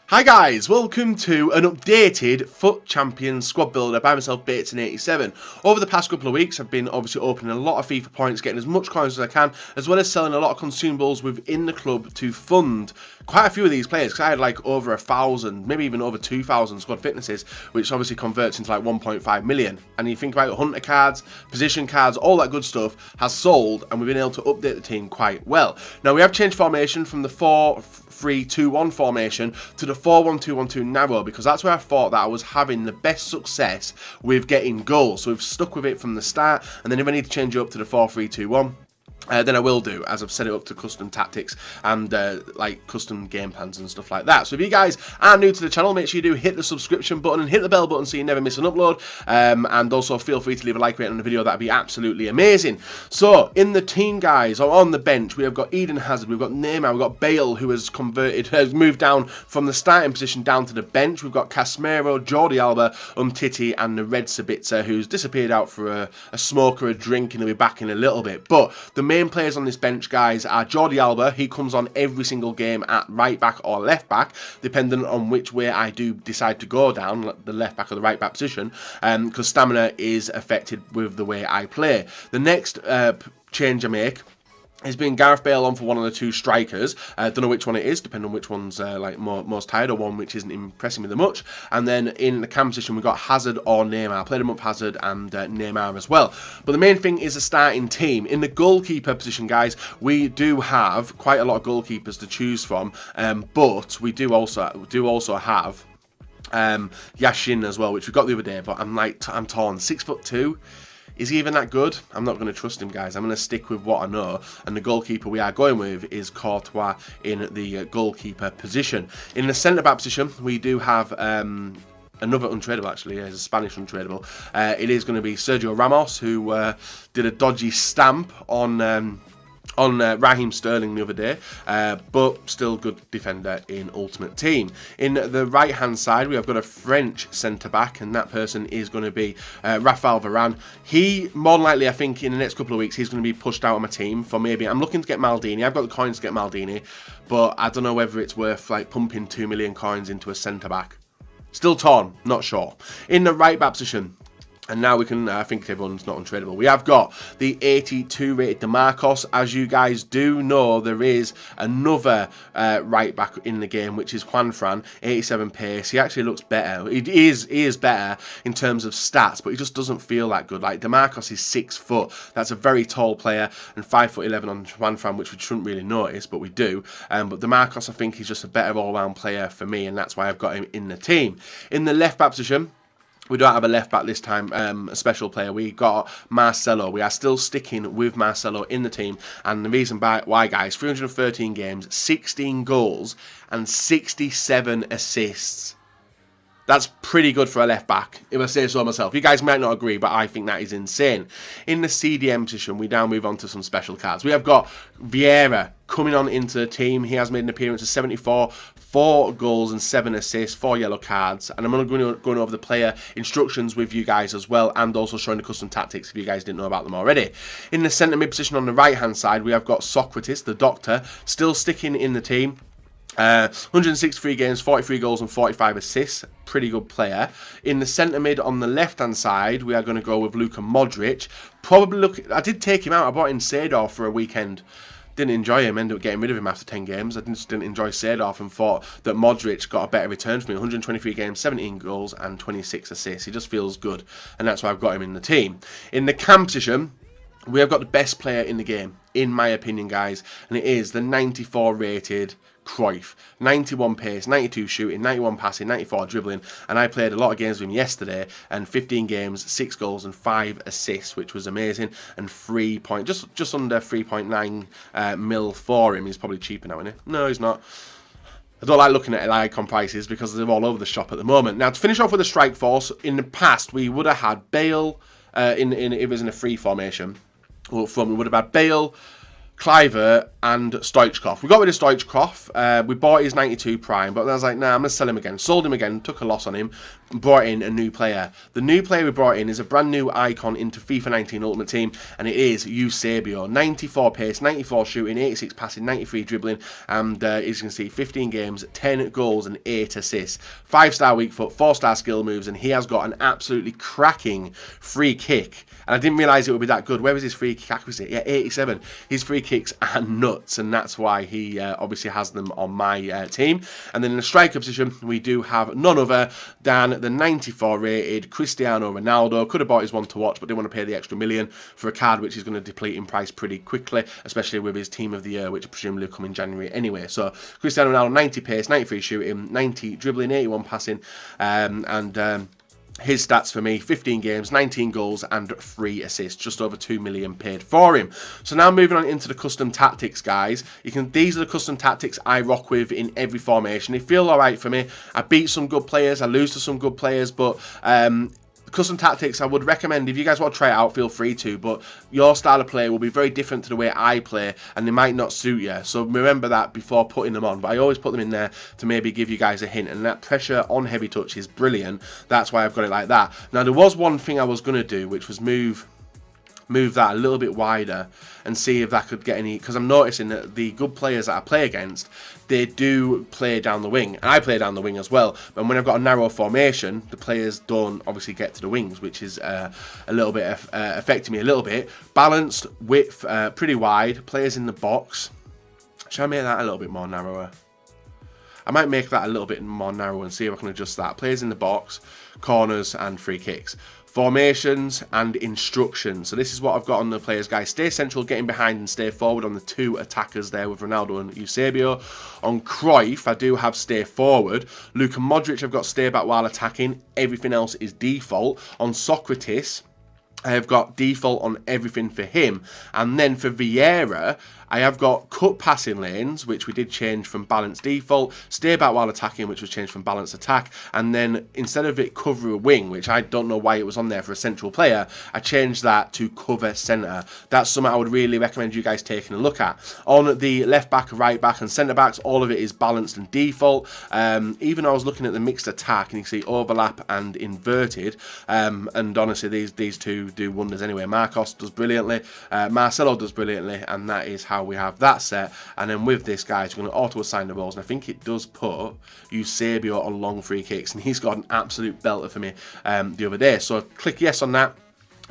Hi guys, welcome to an updated FUT Champions squad builder by myself, Bateson87. Over the past couple of weeks, I've been obviously opening a lot of FIFA points, getting as much coins as I can, as well as selling a lot of consumables within the club to fund quite a few of these players, because I had like over 1,000, maybe even over 2,000 squad fitnesses, which obviously converts into like 1.5 million. And you think about hunter cards, position cards, all that good stuff has sold, and we've been able to update the team quite well. Now we have changed formation from the 4-3-2-1 formation to the 4-1-2-1-2 narrow, because that's where I thought that I was having the best success with getting goals. So we've stuck with it from the start, and then if I need to change it up to the 4-3-2-1, then I will do, as I've set it up to custom tactics and like custom game plans and stuff like that. So if you guys are new to the channel, make sure you do hit the subscription button and hit the bell button so you never miss an upload. And also feel free to leave a like rating on the video, that'd be absolutely amazing. So in the team, guys, or on the bench, we have got Eden Hazard, we've got Neymar, we've got Bale, who has moved down from the starting position down to the bench. We've got Casemiro, Jordi Alba, Umtiti, and the Red Sabitzer, who's disappeared out for a smoke or a drink, and he'll be back in a little bit. But the main players on this bench, guys, are Jordi Alba. He comes on every single game at right back or left back, depending on which way I do decide to go down, the left back or the right back position, because stamina is affected with the way I play. The next change I make is being Gareth Bale on for one of the two strikers. Don't know which one it is, depending on which one's like most tired, or one which isn't impressing me that much. And then in the cam position, we've got Hazard or Neymar. I played him up Hazard and Neymar as well. But the main thing is the starting team. In the goalkeeper position, guys, we do have quite a lot of goalkeepers to choose from, but we do also have Yashin as well, which we got the other day. But I'm torn. 6'2". Is he even that good? I'm not going to trust him, guys. I'm going to stick with what I know. And the goalkeeper we are going with is Courtois in the goalkeeper position. In the centre-back position, we do have another untradeable, actually. It's a Spanish untradeable. It is going to be Sergio Ramos, who did a dodgy stamp on Raheem Sterling the other day, but still good defender in Ultimate Team. In the right hand side, we have got a French centre back, and that person is going to be Raphael Varane. He, more than likely, I think in the next couple of weeks, he's going to be pushed out of my team for maybe, I'm looking to get Maldini. I've got the coins to get Maldini, but I don't know whether it's worth like pumping 2 million coins into a centre back. Still torn, not sure. In the right back position, and now we can, I think everyone's not untradeable. We have got the 82 rated DeMarcos. As you guys do know, there is another right back in the game, which is Juanfran, 87 pace. He actually looks better. He is better in terms of stats, but he just doesn't feel that good. Like, DeMarcos is 6 foot. That's a very tall player, and 5'11" on Juanfran, which we shouldn't really notice, but we do. But DeMarcos, I think, is just a better all-round player for me, and that's why I've got him in the team. In the left back position, we don't have a left back this time, a special player. We got Marcelo. We are still sticking with Marcelo in the team. And the reason why, guys, 313 games, 16 goals, and 67 assists. That's pretty good for a left back, if I say so myself. You guys might not agree, but I think that is insane. In the CDM position, we now move on to some special cards. We have got Vieira coming on into the team. He has made an appearance of 74, 4 goals and 7 assists, 4 yellow cards. And I'm going to go over the player instructions with you guys as well, and also showing the custom tactics if you guys didn't know about them already. In the centre mid position on the right hand side, we have got Socrates, the doctor, still sticking in the team. 163 games, 43 goals and 45 assists. Pretty good player. In the centre mid on the left hand side, we are going to go with Luka Modric. Probably I did take him out. I bought in Seedorf for a weekend. Didn't enjoy him, ended up getting rid of him after 10 games. I just didn't enjoy Seedorf and thought that Modric got a better return for me. 123 games, 17 goals and 26 assists. He just feels good, and that's why I've got him in the team. In the cam position, we have got the best player in the game, in my opinion, guys, and it is the 94 rated Cruyff. 91 pace, 92 shooting, 91 passing, 94 dribbling, and I played a lot of games with him yesterday, and 15 games, 6 goals and 5 assists, which was amazing, and just under 3.9 mil for him. He's probably cheaper now, isn't he? No, he's not. I don't like looking at icon prices because they're all over the shop at the moment. Now, to finish off with the strike force, in the past we would have had Bale, if it was in a free formation, well, we would have had Bale, Kluivert and Stoichkov. We got rid of Stoichkov. We bought his 92 prime, but I was like, nah, I'm going to sell him again. Sold him again, took a loss on him, brought in a new player. The new player we brought in is a brand new icon into FIFA 19 Ultimate Team, and it is Eusebio. 94 pace, 94 shooting, 86 passing, 93 dribbling, and as you can see, 15 games, 10 goals and 8 assists. 5-star weak foot, 4-star skill moves, and he has got an absolutely cracking free kick. And I didn't realise it would be that good. Where was his free kick accuracy? Yeah, 87. His free kicks are nuts, and that's why he obviously has them on my team. And then in the striker position, we do have none other than the 94 rated Cristiano Ronaldo. Could have bought his one to watch, but didn't want to pay the extra $1 million for a card which is going to deplete in price pretty quickly, especially with his team of the year, which presumably will come in January anyway. So Cristiano Ronaldo, 90 pace, 93 shooting, 90 dribbling, 81 passing, his stats for me, 15 games, 19 goals and 3 assists, just over 2 million paid for him. So now moving on into the custom tactics, guys. These are the custom tactics I rock with in every formation. They feel alright for me. I beat some good players, I lose to some good players, but custom tactics I would recommend, if you guys want to try it out, feel free to, but your style of play will be very different to the way I play, and they might not suit you, so remember that before putting them on. But I always put them in there to maybe give you guys a hint, and that pressure on heavy touch is brilliant. That's why I've got it like that. Now there was one thing I was going to do, which was move that a little bit wider and see if that could get any, because I'm noticing that the good players that I play against, they do play down the wing, and I play down the wing as well, but when I've got a narrow formation, the players don't obviously get to the wings, which is a little bit affecting me a little bit. Balanced width, pretty wide, players in the box. Should I make that a little bit more narrower? I might make that a little bit more narrow and see if I can adjust that. Players in the box, corners and free kicks. Formations and instructions. So this is what I've got on the players, guys. Stay central, getting behind and stay forward on the two attackers there with Ronaldo and Eusebio. On Cruyff, I do have stay forward. Luka Modric, I've got stay back while attacking. Everything else is default. On Socrates, I have got default on everything for him. And then for Vieira, I have got cut passing lanes, which we did change from balance default, stay back while attacking, which was changed from balance attack, and then instead of it cover a wing, which I don't know why it was on there for a central player, I changed that to cover centre. That's something I would really recommend you guys taking a look at. On the left back, right back and centre backs, all of it is balanced and default. Even I was looking at the mixed attack, and you can see overlap and inverted, and honestly these two do wonders anyway. Marcos does brilliantly, Marcelo does brilliantly, and that is how we have that set. And then with this, guys, we're going to auto assign the roles, and I think it does put Eusebio on long free kicks, and he's got an absolute belter for me the other day. So click yes on that.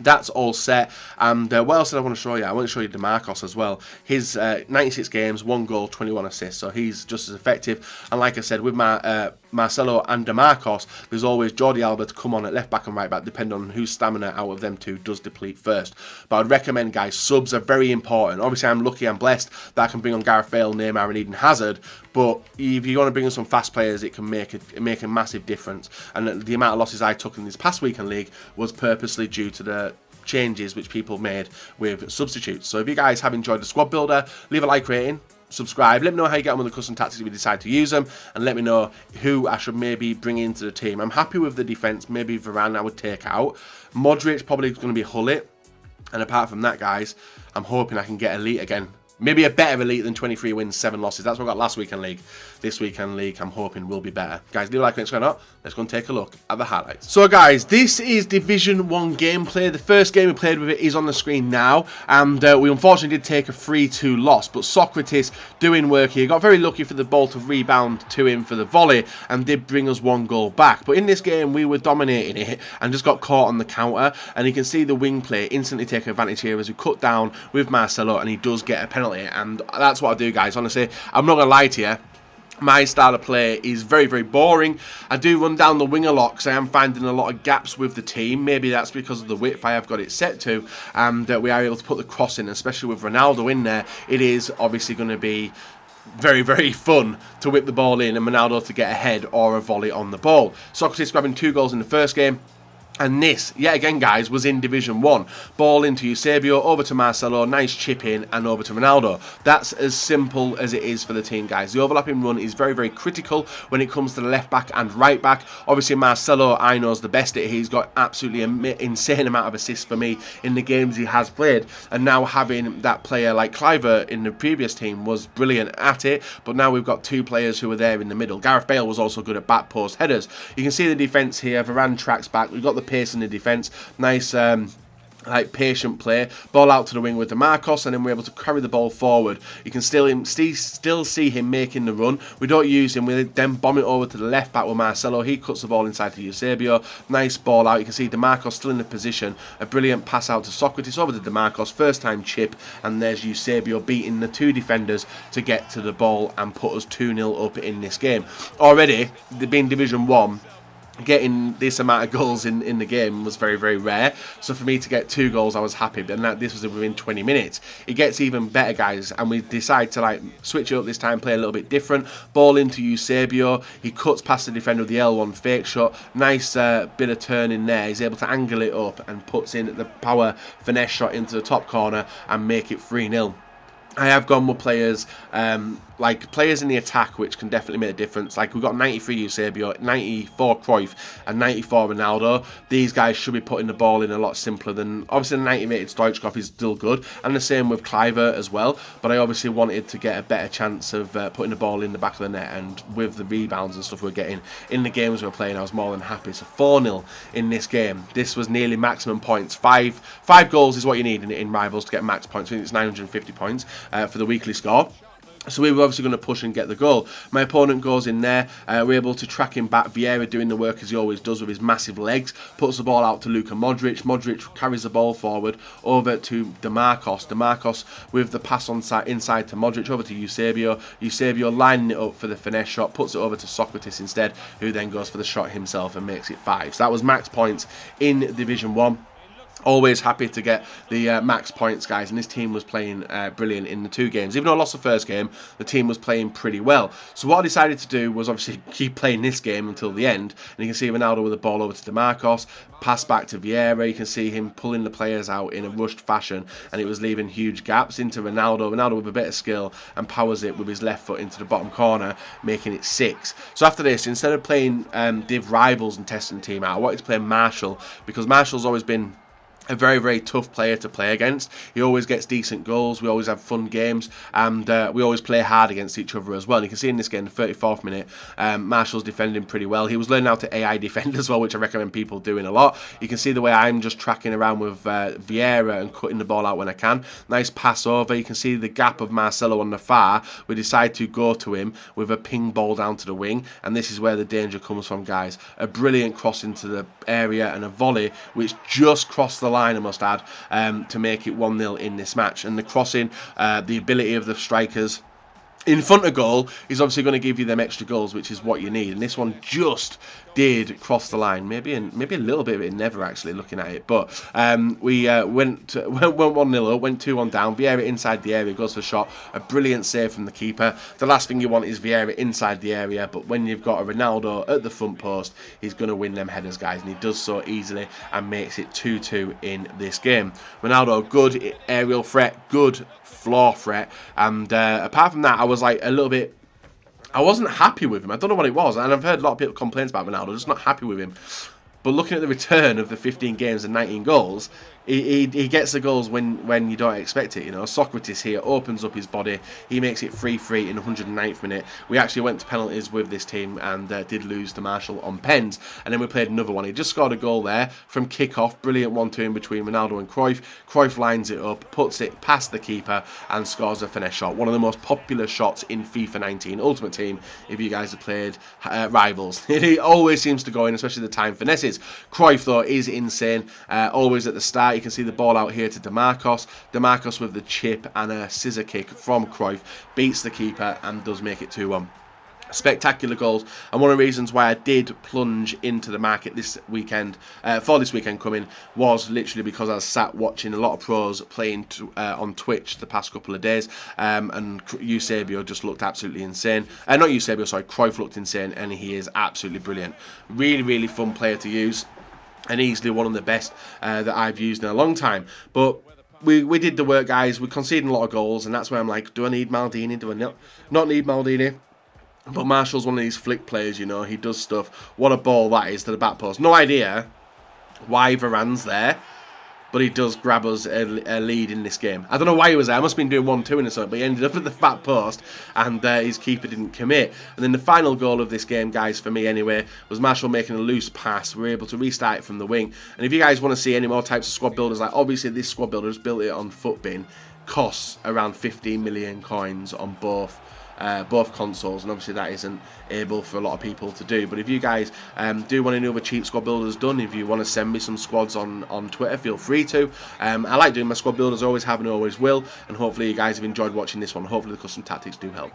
That's all set. And what else did I want to show you? I want to show you DeMarcos as well. His 96 games, 1 goal, 21 assists, so he's just as effective. And like I said, with my Marcelo and DeMarcos, there's always Jordi Alba to come on at left back and right back, depending on whose stamina out of them two does deplete first. But I'd recommend, guys, subs are very important. Obviously, I'm lucky, I'm blessed that I can bring on Gareth Bale, Neymar and Eden Hazard, but if you want to bring in some fast players, it can make a massive difference. And the amount of losses I took in this past weekend league was purposely due to the changes which people made with substitutes. So if you guys have enjoyed the squad builder, leave a like rating, subscribe, let me know how you get on with the custom tactics if you decide to use them, and let me know who I should maybe bring into the team. I'm happy with the defence. Maybe Varane I would take out. Modric probably going to be Hullet, and apart from that, guys, I'm hoping I can get elite again. Maybe a better elite than 23 wins, 7 losses. That's what I got last weekend league. This weekend league, I'm hoping, will be better. Guys, leave a like and subscribe. Not. Let's go and take a look at the highlights. So, guys, this is Division 1 gameplay. The first game we played with it is on the screen now. And we unfortunately did take a 3-2 loss. But Socrates doing work here. Got very lucky for the ball to rebound to him for the volley and did bring us 1 goal back. But in this game, we were dominating it and just got caught on the counter. And you can see the wing play instantly take advantage here as we cut down with Marcelo, and he does get a penalty. And that's what I do, guys. Honestly, I'm not going to lie to you. My style of play is very, very boring. I do run down the wing a lot because I am finding a lot of gaps with the team. Maybe that's because of the width I have got it set to, and we are able to put the cross in, especially with Ronaldo in there. It is obviously going to be very, very fun to whip the ball in and Ronaldo to get a head or a volley on the ball. Socrates grabbing 2 goals in the first game. And this, yet again, guys, was in Division 1. Ball into Eusebio, over to Marcelo, nice chip in, and over to Ronaldo. That's as simple as it is for the team, guys. The overlapping run is very, very critical when it comes to the left back and right back. Obviously, Marcelo, I know, is the best at it. He's got absolutely an insane amount of assists for me in the games he has played. And now having that player like Cruyff in the previous team was brilliant at it. But now we've got two players who are there in the middle. Gareth Bale was also good at back post headers. You can see the defence here. Varane tracks back. We've got the pace in the defence. Nice like patient play, ball out to the wing with DeMarcos, and then we're able to carry the ball forward. You can still see him making the run. We don't use him, we then bomb it over to the left back with Marcelo. He cuts the ball inside to Eusebio. Nice ball out. You can see DeMarcos still in the position. A brilliant pass out to Socrates, over to DeMarcos, first time chip, and there's Eusebio beating the two defenders to get to the ball and put us 2-0 up in this game. Already, being Division 1, getting this amount of goals in the game was very, very rare. So for me to get 2 goals, I was happy. But this was within 20 minutes. It gets even better, guys, and we decide to like switch it up this time, play a little bit different. Ball into Eusebio. He cuts past the defender with the L1 fake shot. Nice bit of turn in there. He's able to angle it up and puts in the power finesse shot into the top corner and make it 3-0. I have gone with players like players in the attack, which can definitely make a difference. Like we've got 93 Eusebio, 94 Cruyff, and 94 Ronaldo. These guys should be putting the ball in a lot simpler than obviously the 90-rated Stoichkov is still good, and the same with Cruyff as well. But I obviously wanted to get a better chance of putting the ball in the back of the net, and with the rebounds and stuff we're getting in the games we're playing, I was more than happy. So 4-0 in this game. This was nearly maximum points. Five goals is what you need in Rivals to get max points. I think it's 950 points for the weekly score. So we were obviously going to push and get the goal. My opponent goes in there. We're able to track him back. Vieira doing the work as he always does with his massive legs. Puts the ball out to Luka Modric. Modric carries the ball forward over to DeMarcos. DeMarcos with the pass on inside to Modric over to Eusebio. Eusebio lining it up for the finesse shot. Puts it over to Socrates instead, who then goes for the shot himself and makes it 5. So that was max points in Division 1. Always happy to get the max points, guys, and this team was playing brilliant in the 2 games. Even though I lost the first game, the team was playing pretty well. So what I decided to do was obviously keep playing this game until the end. And you can see Ronaldo with the ball over to DeMarcos, pass back to Vieira. You can see him pulling the players out in a rushed fashion, and it was leaving huge gaps into Ronaldo. Ronaldo with a bit of skill and powers it with his left foot into the bottom corner, making it 6. So after this, instead of playing Div Rivals and testing the team out, I wanted to play Marshall, because Marshall's always been a very, very tough player to play against. He always gets decent goals. We always have fun games, and we always play hard against each other as well. And you can see in this game, the 34th minute, Marshall's defending pretty well. He was learning how to AI defend as well, which I recommend people doing a lot. You can see the way I'm just tracking around with Vieira and cutting the ball out when I can. Nice pass over. You can see the gap of Marcelo on the far. We decide to go to him with a ping ball down to the wing, and this is where the danger comes from, guys. A brilliant cross into the area and a volley which just crossed the line, I must add, to make it 1-0 in this match. And the crossing, the ability of the strikers in front of goal is obviously going to give you them extra goals, which is what you need. And this one just did cross the line, maybe a little bit of it never, actually, looking at it. But we went 1-0 up, went 2-1 down. Vieira inside the area, goes for a shot, a brilliant save from the keeper. The last thing you want is Vieira inside the area, but when you've got a Ronaldo at the front post, he's going to win them headers, guys, and he does so easily and makes it 2-2 in this game. Ronaldo, good aerial threat, good floor threat, and apart from that, I was like a little bit, I wasn't happy with him. I don't know what it was, and I've heard a lot of people complain about Ronaldo, just not happy with him. But looking at the return of the 15 games and 19 goals, he gets the goals when you don't expect it. You know, Socrates here opens up his body. He makes it 3-3 in the 109th minute. We actually went to penalties with this team and did lose to Marshall on pens. And then we played another one. He just scored a goal there from kick-off. Brilliant 1-2 in between Ronaldo and Cruyff. Cruyff lines it up, puts it past the keeper and scores a finesse shot. One of the most popular shots in FIFA 19 Ultimate Team, if you guys have played Rivals. It always seems to go in, especially the time finesses. Cruyff, though, is insane. Always at the start. You can see the ball out here to DeMarcos. DeMarcos with the chip and a scissor kick from Cruyff beats the keeper and does make it 2-1. Spectacular goals, and one of the reasons why I did plunge into the market this weekend, for this weekend coming, was literally because I was sat watching a lot of pros playing on Twitch the past couple of days, and Eusebio just looked absolutely insane. Not Eusebio, sorry, Cruyff looked insane, and he is absolutely brilliant. Really, really fun player to use. and easily one of the best that I've used in a long time. But we did the work, guys. We conceded a lot of goals, and that's where I'm like, do I need Maldini? Do I not need Maldini? But Martial's one of these flick players, you know. He does stuff. What a ball that is to the back post. No idea why Varane's there, but he does grab us a lead in this game. I don't know why he was there. I must have been doing 1-2 in or something, but he ended up at the back post, and his keeper didn't commit. And then the final goal of this game, guys, for me anyway, was Martial making a loose pass. We were able to restart it from the wing. And if you guys want to see any more types of squad builders, like obviously this squad builder has built it on Footbin, costs around 15 million coins on both consoles, and obviously that isn't able for a lot of people to do. But if you guys do want any other cheap squad builders done, if you want to send me some squads on Twitter, feel free to. I like doing my squad builders, always have and always will, and hopefully you guys have enjoyed watching this one. Hopefully the custom tactics do help.